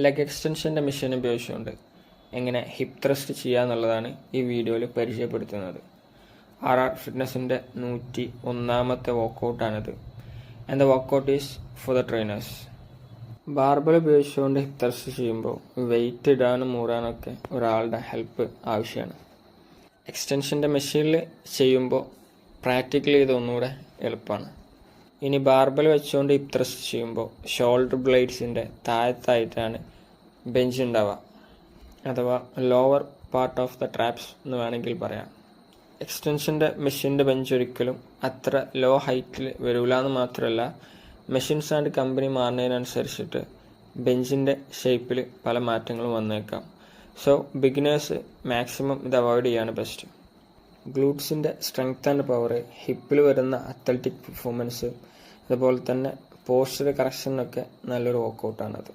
Leg എക്സ്റ്റൻഷൻ്റെ machine ഉപയോഗിച്ചുകൊണ്ട് എങ്ങനെ hip thrust ചെയ്യുക എന്നുള്ളതാണ് ഈ വീഡിയോയിൽ പരിചയപ്പെടുത്തുന്നത്. RR ഫിറ്റ്നസിൻ്റെ 101ാമത്തെ വർക്കൗട്ടാണിത്. And the workout is for the trainers. Barbell ഉപയോഗിച്ചുകൊണ്ട് ഹിപ്പ് ത്രസ്റ്റ് ചെയ്യുമ്പോൾ വെയിറ്റ് ഇടാനും മൂടാനൊക്കെ ഒരാളുടെ ഹെൽപ്പ് ആവശ്യമാണ്. എക്സ്റ്റൻഷൻ്റെ മെഷീനിൽ ചെയ്യുമ്പോൾ പ്രാക്ടിക്കലി ഇതൊന്നുകൂടെ എളുപ്പമാണ്. ഇനി ബാർബൽ വെച്ചുകൊണ്ട് ഹിപ്പ് ത്രസ്റ്റ് ചെയ്യുമ്പോൾ ഷോൾഡർ ബ്ലേഡ്സിൻ്റെ താഴത്തായിട്ടാണ് ബെഞ്ച് ഉണ്ടാവുക, അഥവാ lower part of the traps എന്ന് വേണമെങ്കിൽ പറയാം. എക്സ്റ്റൻഷൻ്റെ മെഷീൻ്റെ ബെഞ്ച് ഒരിക്കലും അത്ര ലോ ഹൈറ്റിൽ വരില്ല എന്ന് മാത്രമല്ല, മെഷീൻസ് ആൻഡ് കമ്പനി മാറുന്നതിനനുസരിച്ചിട്ട് ബെഞ്ചിൻ്റെ ഷേപ്പിൽ പല മാറ്റങ്ങളും വന്നേക്കാം. സോ ബിഗിനേഴ്സ് മാക്സിമം ഇത് അവോയ്ഡ് ചെയ്യാണ് ബെസ്റ്റ്. ഗ്ലൂട്ട്സിൻ്റെ സ്ട്രെങ്ത് ആൻഡ് പവർ, ഹിപ്പിൽ വരുന്ന അത്ലറ്റിക് പെർഫോമൻസ്, അതുപോലെ തന്നെ പോസ്ചർ കറക്ഷനൊക്കെ നല്ലൊരു വർക്കൗട്ടാണത്.